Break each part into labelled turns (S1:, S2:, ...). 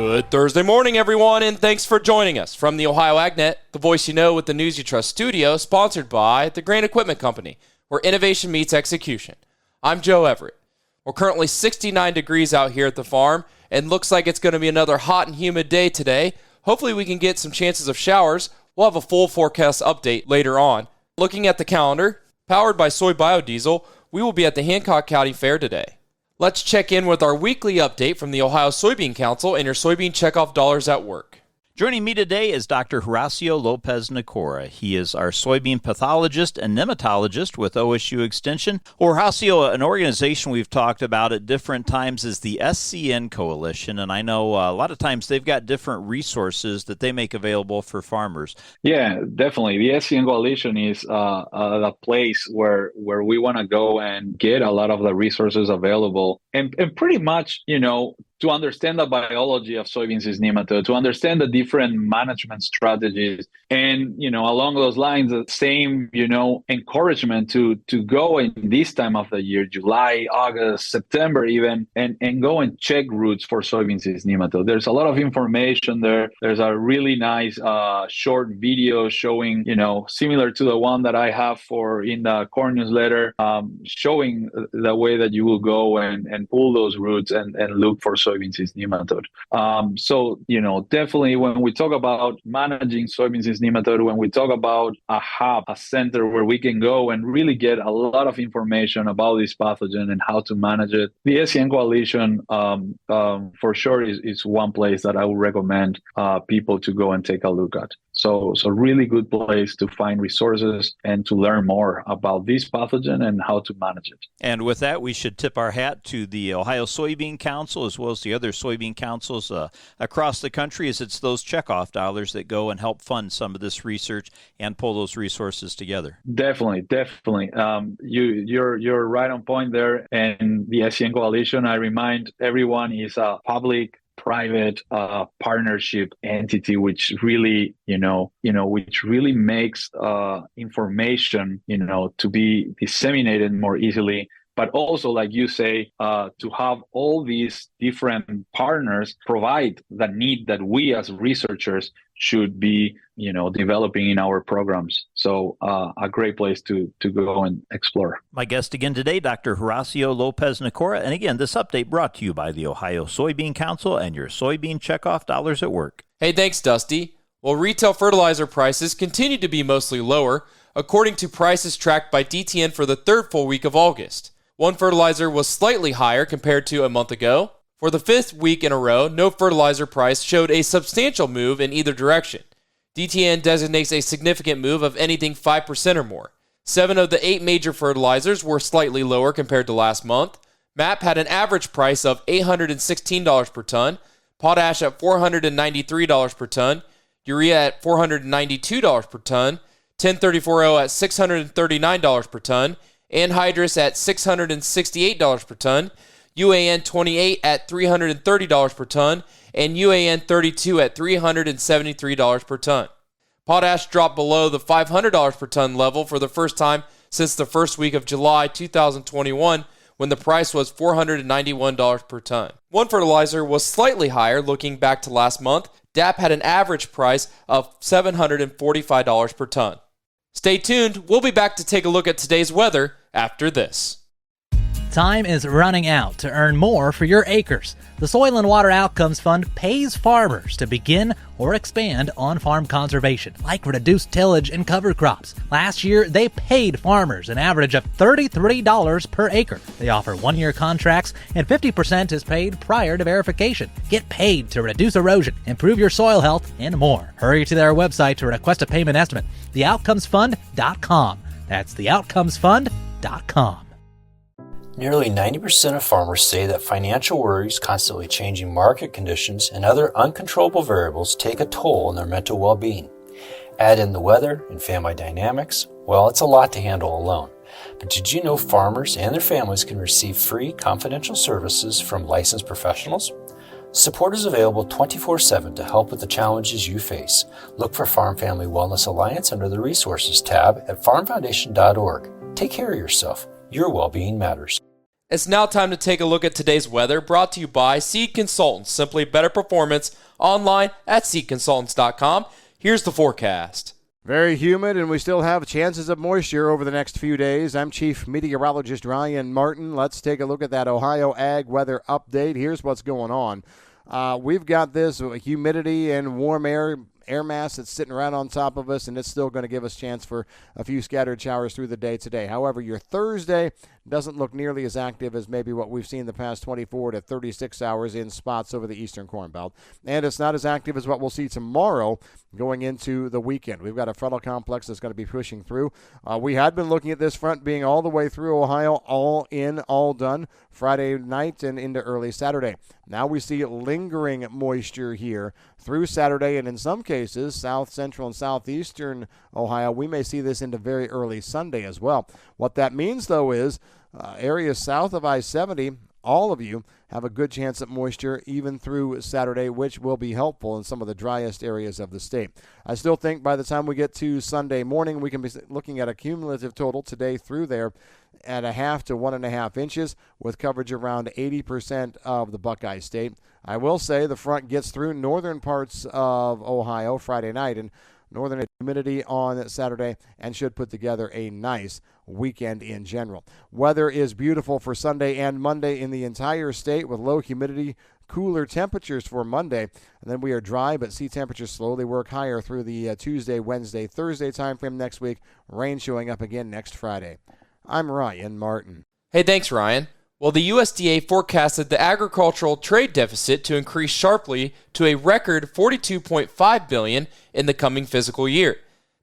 S1: Good Thursday morning, everyone, and thanks for joining us from the Ohio AgNet, the voice you know with the news you trust studio, sponsored by the Grain Equipment Company, where innovation meets execution. I'm Joe Everett. We're currently 69 degrees out here at the farm, and looks like it's going to be another hot and humid day today. Hopefully we can get some chances of showers. We'll have a full forecast update later on. Looking at the calendar, powered by soy biodiesel, we will be at the Hancock County Fair today. Let's check in with our weekly update from the Ohio Soybean Council and your soybean checkoff dollars at work.
S2: Joining me today is Dr. Horacio Lopez-Nicora. He is our soybean pathologist and nematologist with OSU Extension. Horacio, an organization we've talked about at different times is the SCN Coalition, and I know a lot of times they've got different resources that they make available for farmers.
S3: Yeah, definitely. The SCN Coalition is a place where we want to go and get a lot of the resources available and pretty much, to understand the biology of soybeans is nematode, to understand the different management strategies. And, along those lines, the same, encouragement to go in this time of the year, July, August, September even, and go and check roots for soybeans is nematode. There's a lot of information there. There's a really nice short video showing, similar to the one that I have in the corn newsletter, showing the way that you will go and pull those roots and look for soybeans is nematode. So, definitely when we talk about managing soybeans is nematode, when we talk about a hub, a center where we can go and really get a lot of information about this pathogen and how to manage it, the SCN Coalition for sure is one place that I would recommend people to go and take a look at. So really good place to find resources and to learn more about this pathogen and how to manage it.
S2: And with that, we should tip our hat to the Ohio Soybean Council as well as the other soybean councils across the country, as it's those checkoff dollars that go and help fund some of this research and pull those resources together.
S3: Definitely. You're right on point there. And the SCN Coalition, I remind everyone, is a public-private partnership entity, which really, which really makes information, to be disseminated more easily. But also, like you say, to have all these different partners provide the need that we as researchers should be, developing in our programs. So a great place to go and explore.
S2: My guest again today, Dr. Horacio Lopez-Nicora. And again, this update brought to you by the Ohio Soybean Council and your soybean checkoff dollars at work.
S1: Hey, thanks, Dusty. Well, retail fertilizer prices continue to be mostly lower, according to prices tracked by DTN for the third full week of August. One fertilizer was slightly higher compared to a month ago. For the fifth week in a row, no fertilizer price showed a substantial move in either direction. DTN designates a significant move of anything 5% or more. 7 of the 8 major fertilizers were slightly lower compared to last month. MAP had an average price of $816 per ton, potash at $493 per ton, urea at $492 per ton, 1034O at $639 per ton, anhydrous at $668 per ton, UAN 28 at $330 per ton, and UAN 32 at $373 per ton. Potash dropped below the $500 per ton level for the first time since the first week of July 2021, when the price was $491 per ton. One fertilizer was slightly higher looking back to last month. DAP had an average price of $745 per ton. Stay tuned. We'll be back to take a look at today's weather after this.
S4: Time is running out to earn more for your acres. The Soil and Water Outcomes Fund pays farmers to begin or expand on-farm conservation, like reduced tillage and cover crops. Last year, they paid farmers an average of $33 per acre. They offer one-year contracts, and 50% is paid prior to verification. Get paid to reduce erosion, improve your soil health, and more. Hurry to their website to request a payment estimate, theoutcomesfund.com. That's theoutcomesfund.com.
S5: Nearly 90% of farmers say that financial worries, constantly changing market conditions, and other uncontrollable variables take a toll on their mental well-being. Add in the weather and family dynamics, well, it's a lot to handle alone. But did you know farmers and their families can receive free confidential services from licensed professionals? Support is available 24/7 to help with the challenges you face. Look for Farm Family Wellness Alliance under the Resources tab at farmfoundation.org. Take care of yourself. Your well-being matters.
S1: It's now time to take a look at today's weather, brought to you by Seed Consultants. Simply better performance online at seedconsultants.com. Here's the forecast.
S6: Very humid, and we still have chances of moisture over the next few days. I'm Chief Meteorologist Ryan Martin. Let's take a look at that Ohio Ag weather update. Here's what's going on. We've got this humidity and warm air mass that's sitting right on top of us, and it's still going to give us chance for a few scattered showers through the day today. However, your Thursday doesn't look nearly as active as maybe what we've seen the past 24 to 36 hours in spots over the eastern Corn Belt. And it's not as active as what we'll see tomorrow going into the weekend. We've got a frontal complex that's going to be pushing through. We had been looking at this front being all the way through Ohio, all in, all done, Friday night and into early Saturday. Now we see lingering moisture here through Saturday, and in some cases, south, central, and southeastern Ohio, we may see this into very early Sunday as well. What that means, though, is areas south of I-70, all of you have a good chance at moisture even through Saturday, which will be helpful in some of the driest areas of the state. I still think by the time we get to Sunday morning, we can be looking at a cumulative total today through there at 1/2 to 1.5 inches with coverage around 80% of the Buckeye State. I will say the front gets through northern parts of Ohio Friday night, and northern humidity on Saturday, and should put together a nice weekend in general. Weather is beautiful for Sunday and Monday in the entire state with low humidity, cooler temperatures for Monday, and then we are dry, but see temperatures slowly work higher through the Tuesday, Wednesday, Thursday timeframe next week. Rain showing up again next Friday. I'm Ryan Martin.
S1: Hey, thanks, Ryan. Well, the USDA forecasted the agricultural trade deficit to increase sharply to a record $42.5 billion in the coming fiscal year.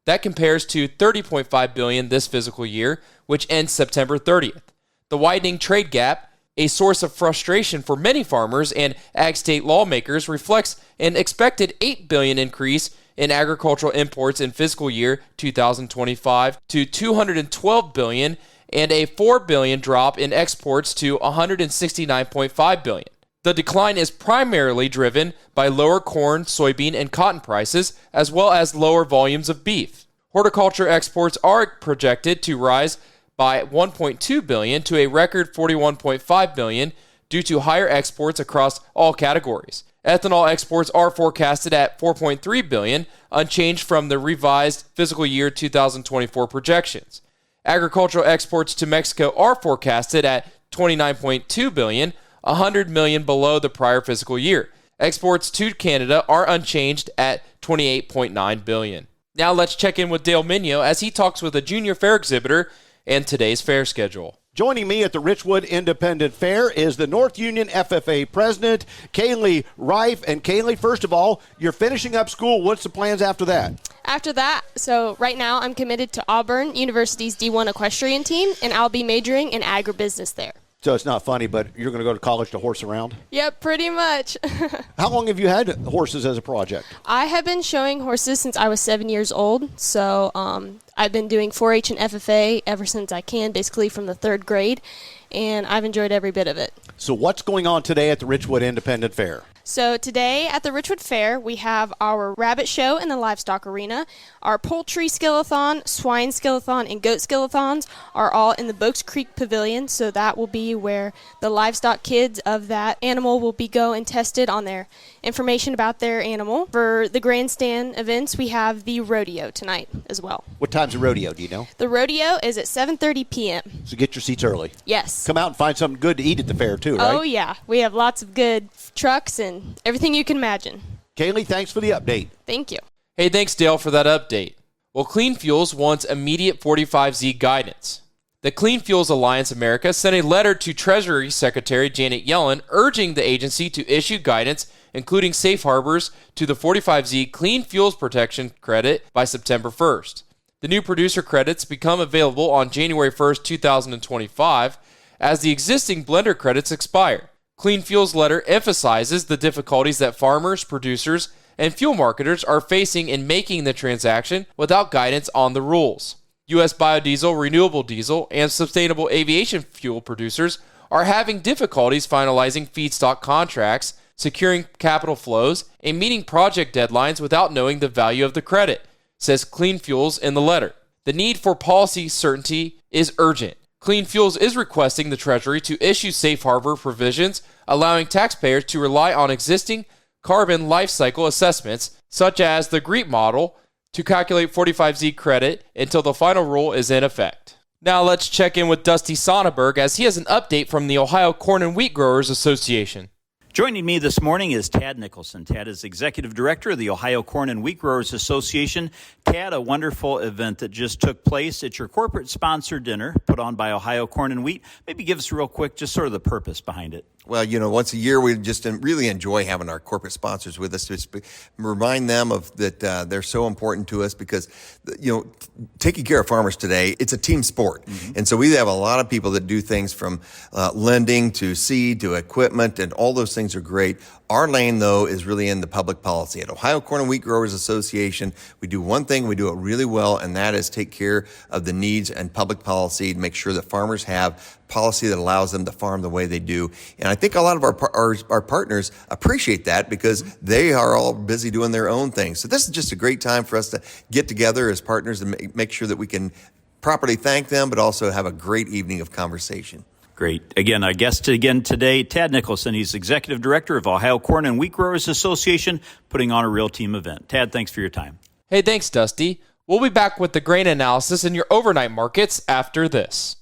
S1: That compares to $30.5 billion this fiscal year, which ends September 30th. The widening trade gap, a source of frustration for many farmers and ag state lawmakers, reflects an expected $8 billion increase in agricultural imports in fiscal year 2025 to $212 billion and a $4 billion drop in exports to $169.5 billion. The decline is primarily driven by lower corn, soybean, and cotton prices, as well as lower volumes of beef. Horticulture exports are projected to rise by $1.2 billion to a record $41.5 billion due to higher exports across all categories. Ethanol exports are forecasted at $4.3 billion, unchanged from the revised fiscal year 2024 projections. Agricultural exports to Mexico are forecasted at $29.2 billion, $100 million below the prior fiscal year. Exports to Canada are unchanged at $28.9 billion. Now let's check in with Dale Minio as he talks with a junior fair exhibitor and today's fair schedule.
S7: Joining me at the Richwood Independent Fair is the North Union FFA president, Kaylee Reif. And Kaylee, first of all, you're finishing up school. What's the plans after that?
S8: After that, so right now I'm committed to Auburn University's D1 equestrian team, and I'll be majoring in agribusiness there.
S7: So it's not funny, but you're going to go to college to horse around?
S8: Yep, pretty much.
S7: How long have you had horses as a project?
S8: I have been showing horses since I was 7 years old, so I've been doing 4-H and FFA ever since I can, basically from the 3rd grade, and I've enjoyed every bit of it.
S7: So what's going on today at the Richwood Independent Fair?
S8: So today at the Richwood Fair, we have our rabbit show in the livestock arena. Our poultry skillathon, swine skillathon, and goat skillathons are all in the Boakes Creek Pavilion. So that will be where the livestock kids of that animal will be go and tested on their information about their animal. For the grandstand events, we have the rodeo tonight as well.
S7: What time's the rodeo, do you know?
S8: The rodeo is at 7:30 p.m.
S7: So get your seats early.
S8: Yes.
S7: Come out and find something good to eat at the fair too, right?
S8: Oh, yeah. We have lots of good trucks and everything you can imagine.
S7: Kaylee, thanks for the update.
S8: Thank you.
S1: Hey, thanks, Dale, for that update. Well, Clean Fuels wants immediate 45Z guidance. The Clean Fuels Alliance America sent a letter to Treasury Secretary Janet Yellen urging the agency to issue guidance, including safe harbors, to the 45Z Clean Fuels Protection Credit by September 1st. The new producer credits become available on January 1st, 2025, as the existing blender credits expire. Clean Fuels letter emphasizes the difficulties that farmers, producers, and fuel marketers are facing in making the transaction without guidance on the rules. U.S. biodiesel, renewable diesel, and sustainable aviation fuel producers are having difficulties finalizing feedstock contracts, securing capital flows, and meeting project deadlines without knowing the value of the credit, says Clean Fuels in the letter. The need for policy certainty is urgent. Clean Fuels is requesting the Treasury to issue safe harbor provisions allowing taxpayers to rely on existing carbon life cycle assessments, such as the GREET model, to calculate 45Z credit until the final rule is in effect. Now let's check in with Dusty Sonnenberg as he has an update from the Ohio Corn and Wheat Growers Association.
S2: Joining me this morning is Tad Nicholson. Tad is Executive Director of the Ohio Corn and Wheat Growers Association. Tad, a wonderful event that just took place at your corporate sponsor dinner put on by Ohio Corn and Wheat. Maybe give us real quick just sort of the purpose behind it.
S9: Well, once a year we just really enjoy having our corporate sponsors with us to remind them of that they're so important to us because, taking care of farmers today, it's a team sport. Mm-hmm. And so we have a lot of people that do things from lending to seed to equipment, and all those things are great. Our lane, though, is really in the public policy. At Ohio Corn and Wheat Growers Association, we do one thing, we do it really well, and that is take care of the needs and public policy to make sure that farmers have policy that allows them to farm the way they do. And I think a lot of our partners appreciate that because they are all busy doing their own thing. So this is just a great time for us to get together as partners and make sure that we can properly thank them, but also have a great evening of conversation.
S2: Great. Again, our guest today, Tad Nicholson. He's Executive Director of Ohio Corn and Wheat Growers Association, putting on a real team event. Tad, thanks for your time.
S1: Hey, thanks, Dusty. We'll be back with the grain analysis in your overnight markets after this.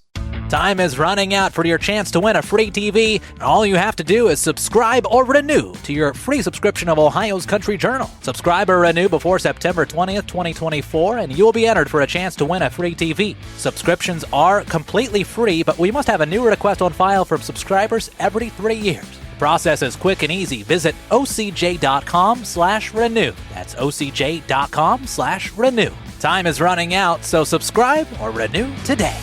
S4: Time is running out for your chance to win a free TV. All you have to do is subscribe or renew to your free subscription of Ohio's Country Journal. Subscribe or renew before September 20th, 2024, and you will be entered for a chance to win a free TV. Subscriptions are completely free, but we must have a new request on file from subscribers every 3 years. The process is quick and easy. Visit ocj.com/renew. That's ocj.com/renew. Time is running out, so subscribe or renew today.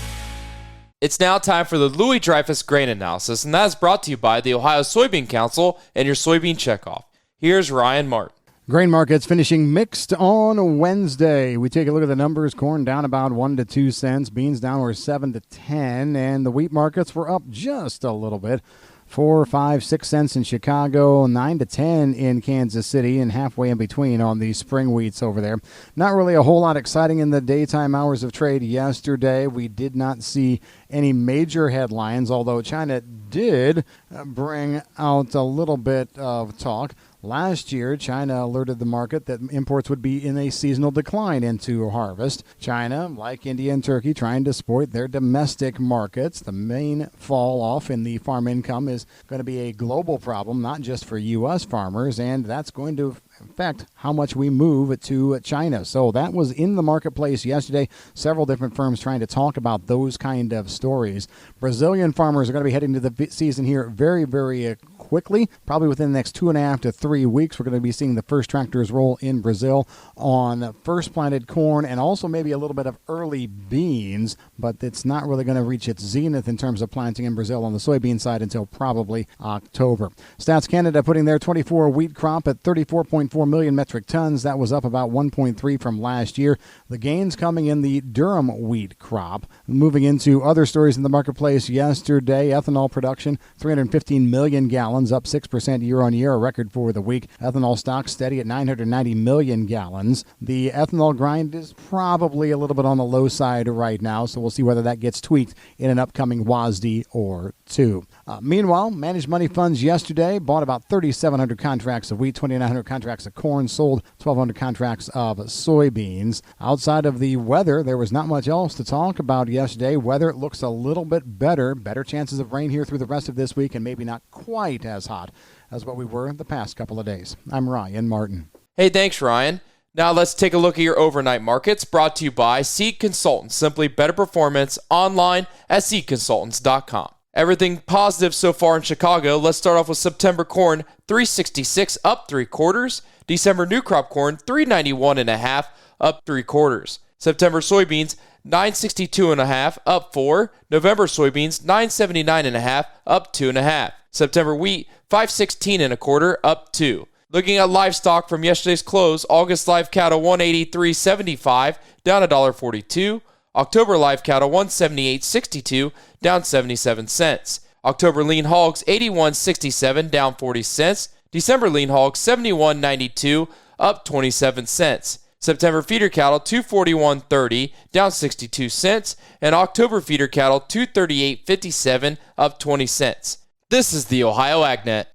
S1: It's now time for the Louis Dreyfus Grain Analysis, and that is brought to you by the Ohio Soybean Council and your soybean checkoff. Here's Ryan Martin.
S6: Grain markets finishing mixed on Wednesday. We take a look at the numbers. Corn down about 1 to 2 cents. Beans down were 7 to 10, and the wheat markets were up just a little bit. 4, 5, 6 cents in Chicago, 9 to 10 in Kansas City, and halfway in between on the spring wheats over there. Not really a whole lot exciting in the daytime hours of trade yesterday. We did not see any major headlines, although China did bring out a little bit of talk. Last year, China alerted the market that imports would be in a seasonal decline into harvest. China, like India and Turkey, trying to exploit their domestic markets. The main fall off in the farm income is going to be a global problem, not just for U.S. farmers, and that's going to affect how much we move to China. So that was in the marketplace yesterday. Several different firms trying to talk about those kind of stories. Brazilian farmers are going to be heading to the season here very, very quickly. Probably within the next 2.5 to 3 weeks, we're going to be seeing the first tractors roll in Brazil on first planted corn and also maybe a little bit of early beans, but it's not really going to reach its zenith in terms of planting in Brazil on the soybean side until probably October. Stats Canada putting their 24 wheat crop at 34.4 million metric tons. That was up about 1.3 from last year. The gains coming in the Durham wheat crop. Moving into other stories in the marketplace yesterday, ethanol production, 315 million gallons, up 6% year on year, a record for the week. Ethanol stock steady at 990 million gallons. The ethanol grind is probably a little bit on the low side right now, so we'll see whether that gets tweaked in an upcoming WASDE or two. Meanwhile, managed money funds yesterday bought about 3,700 contracts of wheat, 2,900 contracts of corn, sold 1,200 contracts of soybeans. Outside of the weather, there was not much else to talk about yesterday. Weather looks a little bit better. Better chances of rain here through the rest of this week, and maybe not quite as hot as what we were the past couple of days. I'm Ryan Martin.
S1: Hey, thanks, Ryan. Now let's take a look at your overnight markets, brought to you by Seed Consultants. Simply better performance online at seedconsultants.com. Everything positive so far in Chicago. Let's start off with September corn, 366 up 3/4. December new crop corn, 391 1/2 up 3/4. September soybeans, 962 1/2 up 4. November soybeans, 979 1/2 up 2 1/2. September wheat, 516 1/4 up 2. Looking at livestock from yesterday's close, August live cattle 183.75 down $1.42. October live cattle 178.62 down 77 cents. October lean hogs 81.67 down 40 cents. December lean hogs 71.92 up 27 cents. September feeder cattle 241.30, down 62 cents, and October feeder cattle 238.57, up 20 cents. This is the Ohio AgNet.